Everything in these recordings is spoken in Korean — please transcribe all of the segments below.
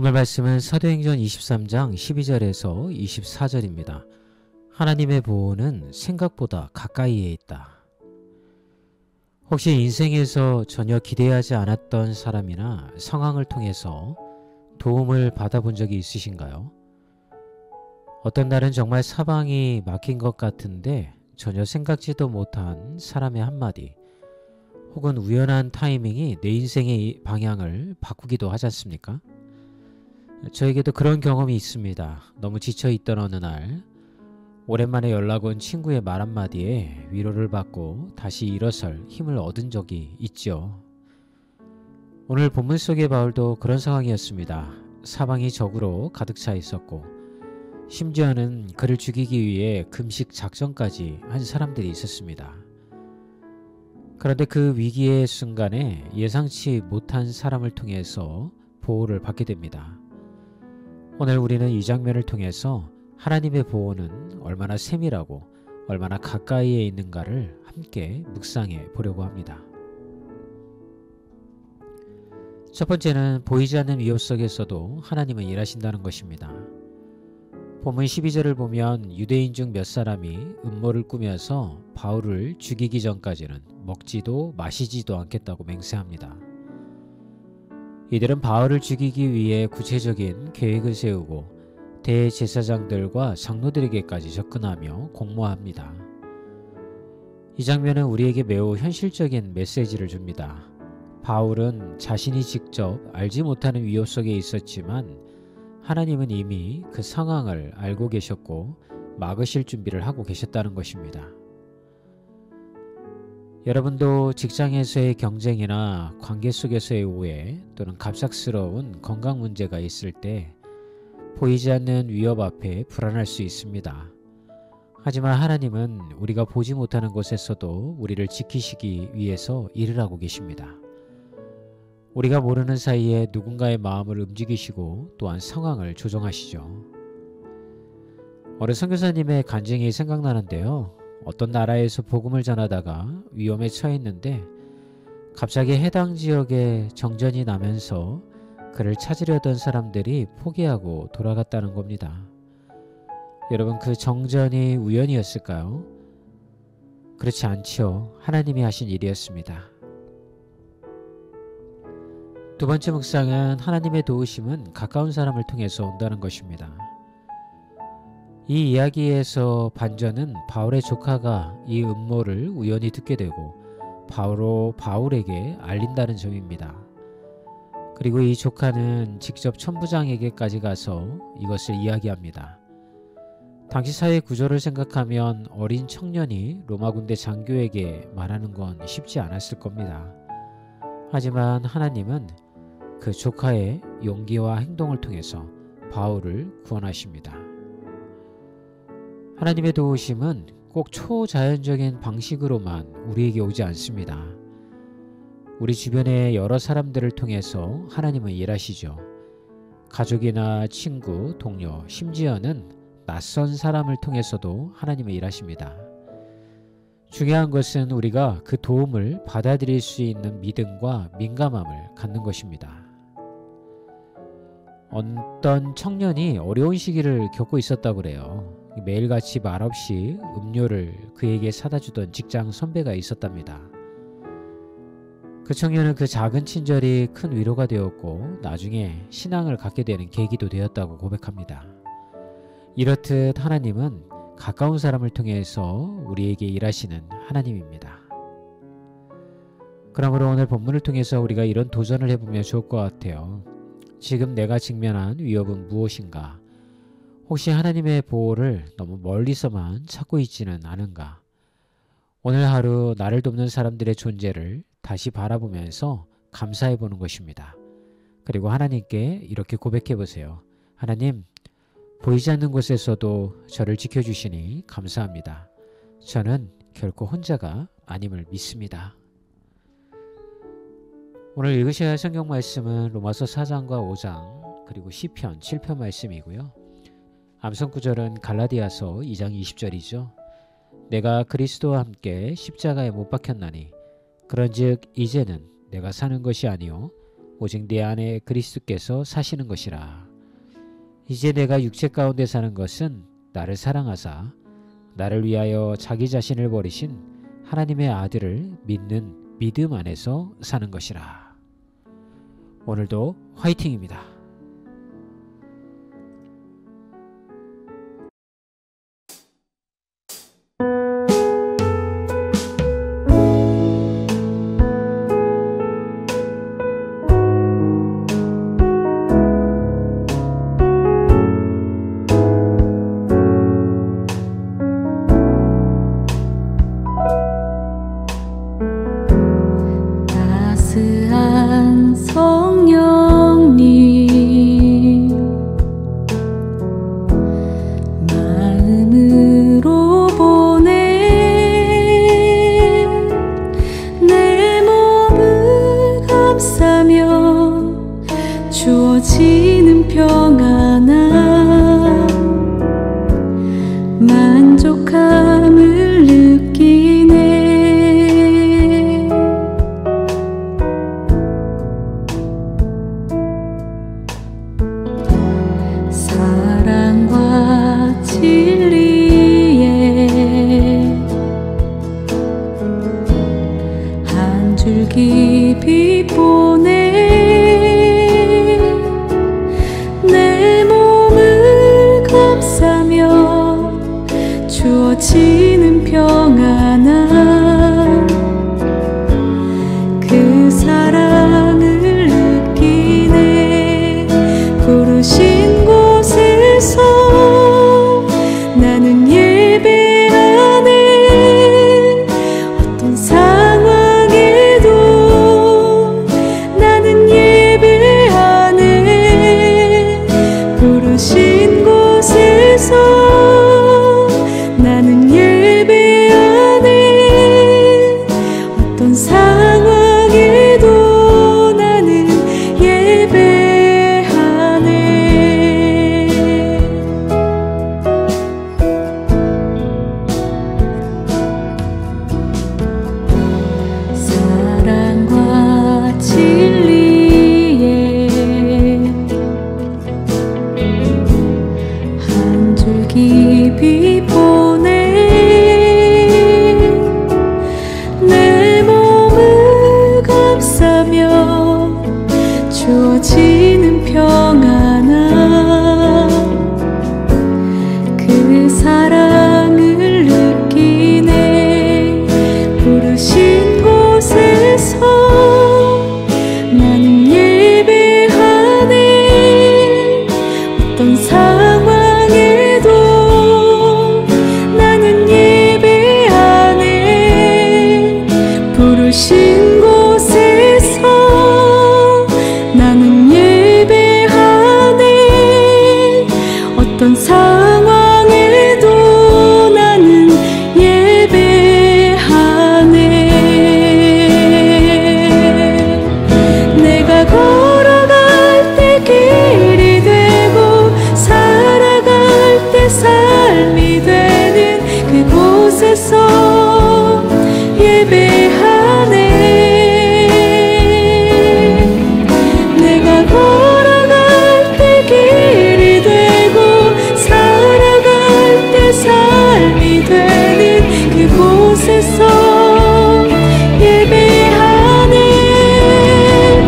오늘 말씀은 사도행전 23장 12절에서 24절입니다. 하나님의 보호는 생각보다 가까이에 있다. 혹시 인생에서 전혀 기대하지 않았던 사람이나 상황을 통해서 도움을 받아본 적이 있으신가요? 어떤 날은 정말 사방이 막힌 것 같은데 전혀 생각지도 못한 사람의 한마디 혹은 우연한 타이밍이 내 인생의 방향을 바꾸기도 하지 않습니까? 저에게도 그런 경험이 있습니다. 너무 지쳐있던 어느 날 오랜만에 연락 온 친구의 말 한마디에 위로를 받고 다시 일어설 힘을 얻은 적이 있죠. 오늘 본문 속의 바울도 그런 상황이었습니다. 사방이 적으로 가득 차 있었고 심지어는 그를 죽이기 위해 금식 작전까지 한 사람들이 있었습니다. 그런데 그 위기의 순간에 예상치 못한 사람을 통해서 보호를 받게 됩니다. 오늘 우리는 이 장면을 통해서 하나님의 보호는 얼마나 세밀하고 얼마나 가까이에 있는가를 함께 묵상해 보려고 합니다. 첫 번째는 보이지 않는 위협 속에서도 하나님은 일하신다는 것입니다. 본문 12절을 보면 유대인 중 몇 사람이 음모를 꾸며서 바울을 죽이기 전까지는 먹지도 마시지도 않겠다고 맹세합니다. 이들은 바울을 죽이기 위해 구체적인 계획을 세우고 대제사장들과 장로들에게까지 접근하며 공모합니다. 이 장면은 우리에게 매우 현실적인 메시지를 줍니다. 바울은 자신이 직접 알지 못하는 위협 속에 있었지만 하나님은 이미 그 상황을 알고 계셨고 막으실 준비를 하고 계셨다는 것입니다. 여러분도 직장에서의 경쟁이나 관계 속에서의 오해 또는 갑작스러운 건강 문제가 있을 때 보이지 않는 위협 앞에 불안할 수 있습니다. 하지만 하나님은 우리가 보지 못하는 곳에서도 우리를 지키시기 위해서 일을 하고 계십니다. 우리가 모르는 사이에 누군가의 마음을 움직이시고 또한 상황을 조정하시죠. 어느 선교사님의 간증이 생각나는데요. 어떤 나라에서 복음을 전하다가 위험에 처했는데 갑자기 해당 지역에 정전이 나면서 그를 찾으려던 사람들이 포기하고 돌아갔다는 겁니다. 여러분, 그 정전이 우연이었을까요? 그렇지 않죠. 하나님이 하신 일이었습니다. 두 번째 묵상은 하나님의 도우심은 가까운 사람을 통해서 온다는 것입니다. 이 이야기에서 반전은 바울의 조카가 이 음모를 우연히 듣게 되고 바로 바울에게 알린다는 점입니다. 그리고 이 조카는 직접 천부장에게까지 가서 이것을 이야기합니다. 당시 사회 구조를 생각하면 어린 청년이 로마 군대 장교에게 말하는 건 쉽지 않았을 겁니다. 하지만 하나님은 그 조카의 용기와 행동을 통해서 바울을 구원하십니다. 하나님의 도우심은 꼭 초자연적인 방식으로만 우리에게 오지 않습니다. 우리 주변의 여러 사람들을 통해서 하나님은 일하시죠. 가족이나 친구, 동료, 심지어는 낯선 사람을 통해서도 하나님은 일하십니다. 중요한 것은 우리가 그 도움을 받아들일 수 있는 믿음과 민감함을 갖는 것입니다. 어떤 청년이 어려운 시기를 겪고 있었다고 그래요. 매일같이 말없이 음료를 그에게 사다 주던 직장 선배가 있었답니다. 그 청년은 그 작은 친절이 큰 위로가 되었고 나중에 신앙을 갖게 되는 계기도 되었다고 고백합니다. 이렇듯 하나님은 가까운 사람을 통해서 우리에게 일하시는 하나님입니다. 그러므로 오늘 본문을 통해서 우리가 이런 도전을 해보면 좋을 것 같아요. 지금 내가 직면한 위협은 무엇인가? 혹시 하나님의 보호를 너무 멀리서만 찾고 있지는 않은가? 오늘 하루 나를 돕는 사람들의 존재를 다시 바라보면서 감사해 보는 것입니다. 그리고 하나님께 이렇게 고백해 보세요. 하나님, 보이지 않는 곳에서도 저를 지켜주시니 감사합니다. 저는 결코 혼자가 아님을 믿습니다. 오늘 읽으셔야 할 성경 말씀은 로마서 4장과 5장 그리고 시편 7편 말씀이고요. 암송 구절은 갈라디아서 2장 20절이죠. 내가 그리스도와 함께 십자가에 못 박혔나니 그런즉 이제는 내가 사는 것이 아니요 오직 내 안에 그리스도께서 사시는 것이라. 이제 내가 육체 가운데 사는 것은 나를 사랑하사 나를 위하여 자기 자신을 버리신 하나님의 아들을 믿는 믿음 안에서 사는 것이라. 오늘도 화이팅입니다. 따스한 성령님 마음으로 보내 내 몸을 감싸며 주어지는 평안함 만족함을 느끼네. 사랑과 진리에 한 줄기 빛 보내 내 몸을 감싸며 주어지는 평안함 그 사랑을 느끼네. 부르신 곳에서 나는 예배하네. 어떤 상황에도 나는 예배하네. 부르신 곳에서 나는 예배하네. 어떤 상황에도 나는 예배하네. 사랑과 진리에 한 줄기 빛 보내 내 몸을 감싸며 주어지는 평안함 그 사랑을 느끼네. 부르신 곳에서 나는 예배하네. 어떤 상황에도 나는 예배하네. 부르신 곳에서 나는 예배하네. 어떤 상황에도 나는 예배하네. 내가 걸어갈 때 길이 되고 살아갈 때 삶이 되는 그곳에서 예배하네. 내가 걸어갈 때 길이 되고 살아갈 때 삶이 되는 그곳에서 예배하네.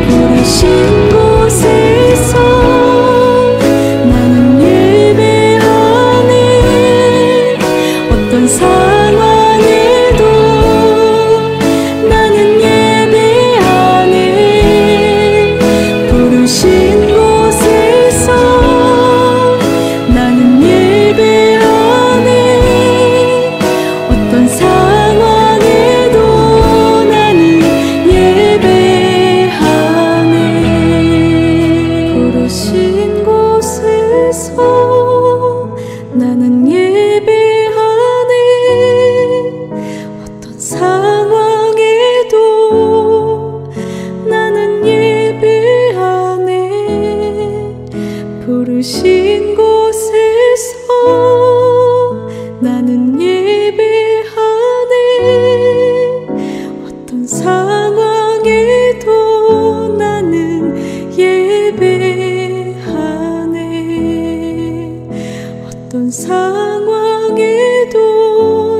부르신 곳에서 나는 예배하네. 어떤 상황에도 나는 예배하네. 부르신 곳에서 나는 예배하네. 어떤 상황에도 나는 예배하네. 부르신 곳에서 나는 예배하네. 어떤 상황에도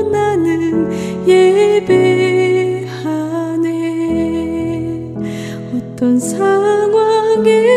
나는 예배하네. 어떤 상황에